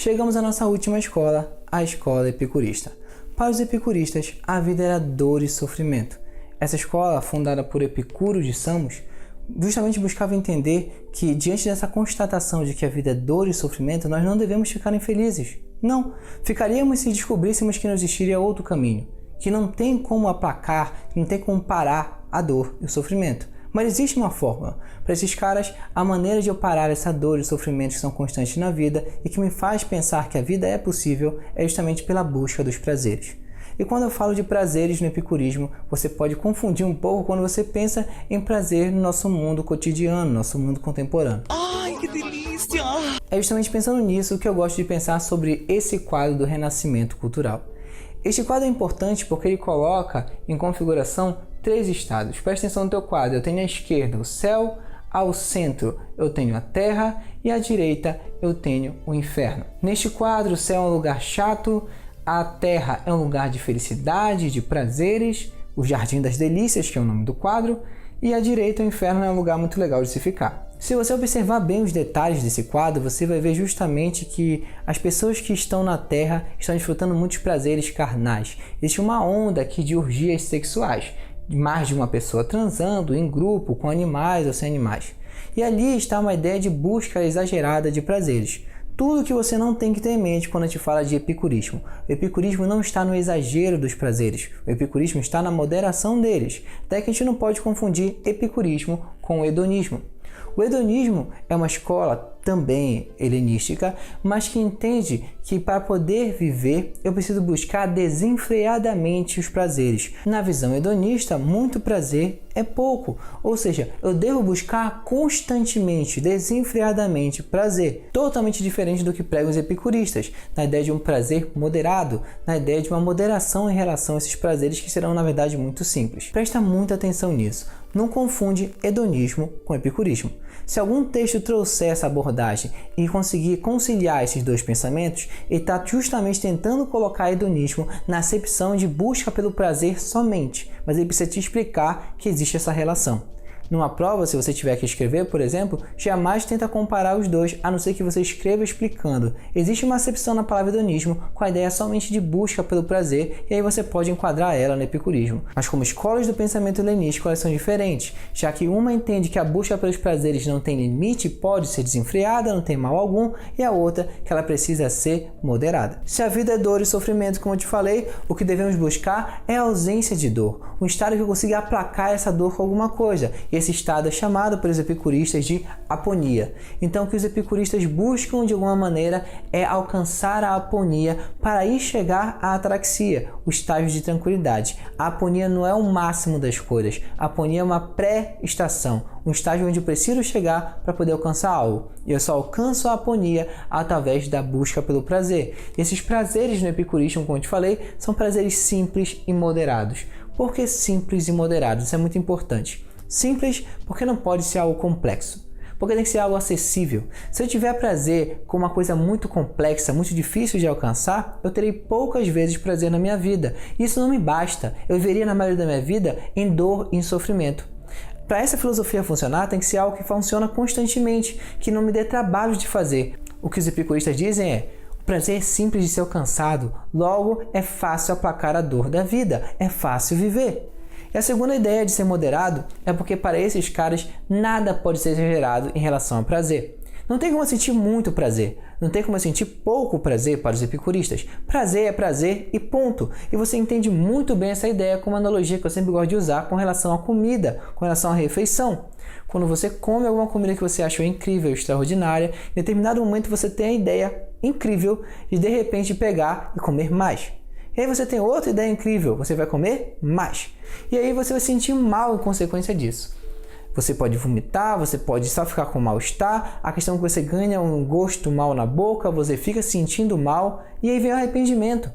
chegamos à nossa última escola, a escola epicurista. Para os epicuristas, a vida era dor e sofrimento. Essa escola, fundada por Epicuro de Samos, justamente buscava entender que, diante dessa constatação de que a vida é dor e sofrimento, nós não devemos ficar infelizes. Não, ficaríamos se descobríssemos que não existiria outro caminho, que não tem como aplacar, que não tem como parar a dor e o sofrimento. Mas existe uma fórmula. Para esses caras, a maneira de eu parar essa dor e sofrimentos que são constantes na vida e que me faz pensar que a vida é possível é justamente pela busca dos prazeres. E quando eu falo de prazeres no epicurismo, você pode confundir um pouco quando você pensa em prazer no nosso mundo cotidiano, nosso mundo contemporâneo. Ai, que delícia! É justamente pensando nisso que eu gosto de pensar sobre esse quadro do renascimento cultural. Este quadro é importante porque ele coloca em configuração 3 estados. Presta atenção no teu quadro. Eu tenho à esquerda o céu, ao centro eu tenho a terra e à direita eu tenho o inferno. Neste quadro, o céu é um lugar chato, a terra é um lugar de felicidade, de prazeres, o jardim das delícias, que é o nome do quadro, e à direita o inferno é um lugar muito legal de se ficar. Se você observar bem os detalhes desse quadro, você vai ver justamente que as pessoas que estão na Terra estão desfrutando muitos prazeres carnais. Existe uma onda aqui de orgias sexuais, mais de uma pessoa transando em grupo, com animais ou sem animais. E ali está uma ideia de busca exagerada de prazeres. Tudo que você não tem que ter em mente quando a gente fala de epicurismo. O epicurismo não está no exagero dos prazeres. O epicurismo está na moderação deles. Até que a gente não pode confundir epicurismo com hedonismo. O hedonismo é uma escola também helenística, mas que entende que para poder viver eu preciso buscar desenfreadamente os prazeres. Na visão hedonista, muito prazer é pouco, ou seja, eu devo buscar constantemente, desenfreadamente prazer, totalmente diferente do que pregam os epicuristas, na ideia de um prazer moderado, na ideia de uma moderação em relação a esses prazeres que serão na verdade muito simples. Presta muita atenção nisso. Não confunde hedonismo com epicurismo. Se algum texto trouxer essa abordagem e conseguir conciliar esses dois pensamentos, ele está justamente tentando colocar hedonismo na acepção de busca pelo prazer somente, mas ele precisa te explicar que existe essa relação. Numa prova, se você tiver que escrever, por exemplo, jamais tenta comparar os dois, a não ser que você escreva explicando. Existe uma acepção na palavra hedonismo com a ideia somente de busca pelo prazer, e aí você pode enquadrar ela no epicurismo. Mas como escolas do pensamento helenístico, elas são diferentes, já que uma entende que a busca pelos prazeres não tem limite, pode ser desenfreada, não tem mal algum, e a outra que ela precisa ser moderada. Se a vida é dor e sofrimento, como eu te falei, o que devemos buscar é a ausência de dor, um estado que consiga aplacar essa dor com alguma coisa. Esse estado é chamado pelos epicuristas de aponia. Então, o que os epicuristas buscam de alguma maneira é alcançar a aponia para aí chegar à ataraxia, o estágio de tranquilidade. A aponia não é o máximo das coisas. A aponia é uma pré-estação, um estágio onde eu preciso chegar para poder alcançar algo. E eu só alcanço a aponia através da busca pelo prazer. E esses prazeres no epicurismo, como eu te falei, são prazeres simples e moderados. Por que simples e moderados? Isso é muito importante. Simples porque não pode ser algo complexo, porque tem que ser algo acessível. Se eu tiver prazer com uma coisa muito complexa, muito difícil de alcançar, eu terei poucas vezes prazer na minha vida. Isso não me basta. Eu viveria na maioria da minha vida em dor e em sofrimento. Para essa filosofia funcionar, tem que ser algo que funciona constantemente, que não me dê trabalho de fazer. O que os epicuristas dizem é: o prazer é simples de ser alcançado, logo é fácil aplacar a dor da vida, é fácil viver. E a segunda ideia de ser moderado é porque para esses caras nada pode ser exagerado em relação ao prazer. Não tem como eu sentir muito prazer, não tem como eu sentir pouco prazer para os epicuristas. Prazer é prazer e ponto. E você entende muito bem essa ideia com uma analogia que eu sempre gosto de usar com relação à comida, com relação à refeição. Quando você come alguma comida que você achou incrível, extraordinária, em determinado momento você tem a ideia incrível de repente pegar e comer mais. E aí você tem outra ideia incrível, você vai comer mais. E aí você vai se sentir mal em consequência disso. Você pode vomitar, você pode só ficar com mal-estar, a questão é que você ganha um gosto mal na boca, você fica sentindo mal, e aí vem o arrependimento.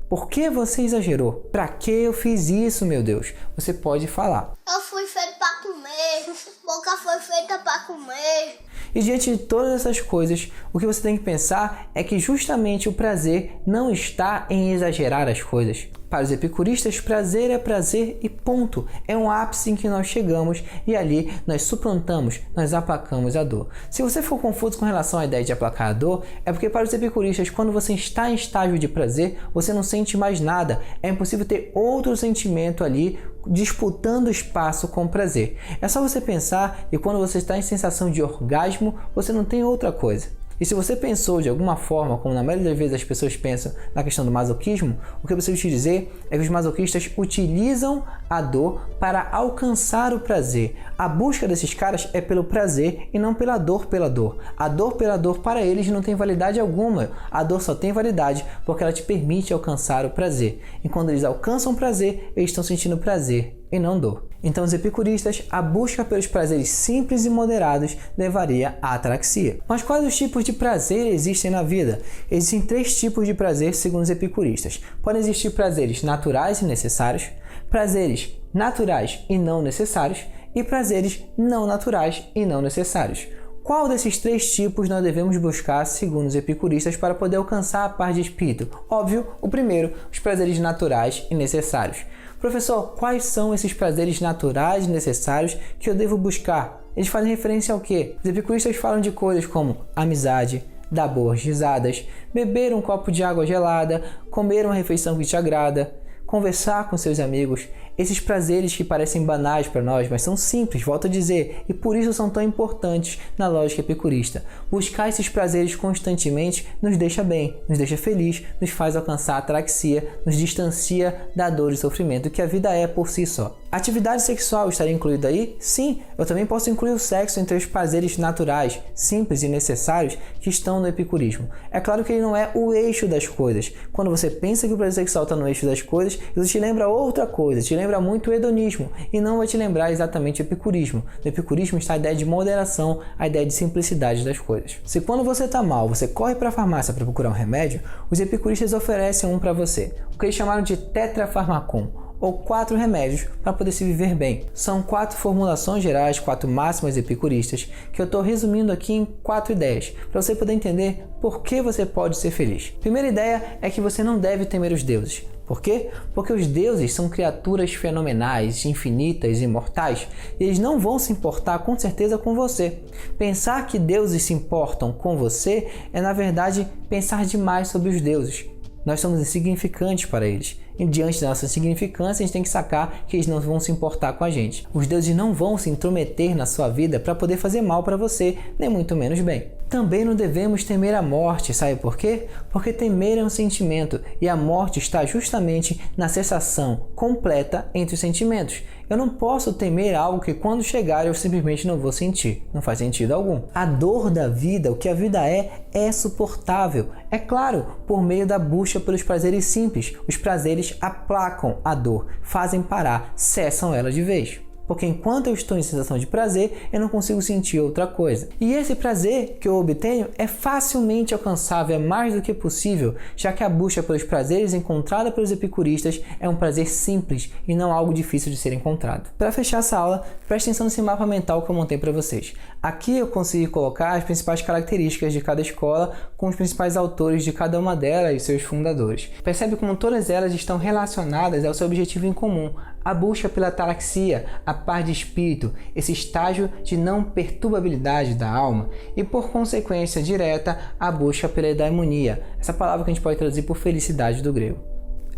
Por que você exagerou? Pra que eu fiz isso, meu Deus? Você pode falar: eu fui feito pra comer, boca foi feita pra comer. E diante de todas essas coisas, o que você tem que pensar é que justamente o prazer não está em exagerar as coisas. Para os epicuristas, prazer é prazer e ponto. É um ápice em que nós chegamos e ali nós suplantamos, nós aplacamos a dor. Se você for confuso com relação à ideia de aplacar a dor, é porque para os epicuristas, quando você está em estágio de prazer, você não sente mais nada. É impossível ter outro sentimento ali disputando espaço com prazer. É só você pensar e quando você está em sensação de orgasmo, você não tem outra coisa. E se você pensou de alguma forma, como na maioria das vezes as pessoas pensam na questão do masoquismo, o que eu preciso te dizer é que os masoquistas utilizam a dor para alcançar o prazer. A busca desses caras é pelo prazer e não pela dor pela dor. A dor pela dor para eles não tem validade alguma. A dor só tem validade porque ela te permite alcançar o prazer. E quando eles alcançam o prazer, eles estão sentindo prazer e não dor. Então, os epicuristas, a busca pelos prazeres simples e moderados levaria à ataraxia. Mas quais os tipos de prazer existem na vida? Existem 3 tipos de prazer segundo os epicuristas. Podem existir prazeres naturais e necessários, prazeres naturais e não necessários e prazeres não naturais e não necessários. Qual desses 3 tipos nós devemos buscar, segundo os epicuristas, para poder alcançar a paz de espírito? Óbvio, o primeiro, os prazeres naturais e necessários. Professor, quais são esses prazeres naturais e necessários que eu devo buscar? Eles fazem referência ao quê? Os epicuristas falam de coisas como amizade, dar boas risadas, beber um copo de água gelada, comer uma refeição que te agrada, conversar com seus amigos. Esses prazeres que parecem banais para nós, mas são simples, volto a dizer, e por isso são tão importantes na lógica epicurista. Buscar esses prazeres constantemente nos deixa bem, nos deixa feliz, nos faz alcançar a ataraxia, nos distancia da dor e sofrimento que a vida é por si só. Atividade sexual estaria incluída aí? Sim, eu também posso incluir o sexo entre os prazeres naturais, simples e necessários que estão no epicurismo. É claro que ele não é o eixo das coisas. Quando você pensa que o prazer sexual está no eixo das coisas, isso te lembra outra coisa, te lembra muito o hedonismo e não vai te lembrar exatamente o epicurismo. No epicurismo está a ideia de moderação, a ideia de simplicidade das coisas. Se quando você está mal, você corre para a farmácia para procurar um remédio, os epicuristas oferecem um para você, o que eles chamaram de tetrafarmacon, ou 4 remédios para poder se viver bem. São 4 formulações gerais, 4 máximas epicuristas, que eu estou resumindo aqui em 4 ideias, para você poder entender por que você pode ser feliz. Primeira ideia é que você não deve temer os deuses. Por quê? Porque os deuses são criaturas fenomenais, infinitas, imortais, e eles não vão se importar com certeza com você. Pensar que deuses se importam com você é, na verdade, pensar demais sobre os deuses. Nós somos insignificantes para eles. E diante da nossa insignificância, a gente tem que sacar que eles não vão se importar com a gente. Os deuses não vão se intrometer na sua vida para poder fazer mal para você, nem muito menos bem. Também não devemos temer a morte, sabe por quê? Porque temer é um sentimento e a morte está justamente na cessação completa entre os sentimentos. Eu não posso temer algo que quando chegar eu simplesmente não vou sentir. Não faz sentido algum. A dor da vida, o que a vida é suportável. É claro, por meio da busca pelos prazeres simples. Os prazeres aplacam a dor, fazem parar, cessam ela de vez. Porque enquanto eu estou em sensação de prazer, eu não consigo sentir outra coisa. E esse prazer que eu obtenho é facilmente alcançável, é mais do que possível, já que a busca pelos prazeres encontrada pelos epicuristas é um prazer simples e não algo difícil de ser encontrado. Para fechar essa aula, preste atenção nesse mapa mental que eu montei para vocês. Aqui eu consegui colocar as principais características de cada escola com os principais autores de cada uma delas e seus fundadores. Percebe como todas elas estão relacionadas ao seu objetivo em comum, a busca pela ataraxia, a paz de espírito, esse estágio de não perturbabilidade da alma e, por consequência direta, a busca pela eudaimonia, essa palavra que a gente pode traduzir por felicidade do grego.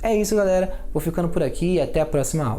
É isso, galera. Vou ficando por aqui e até a próxima aula.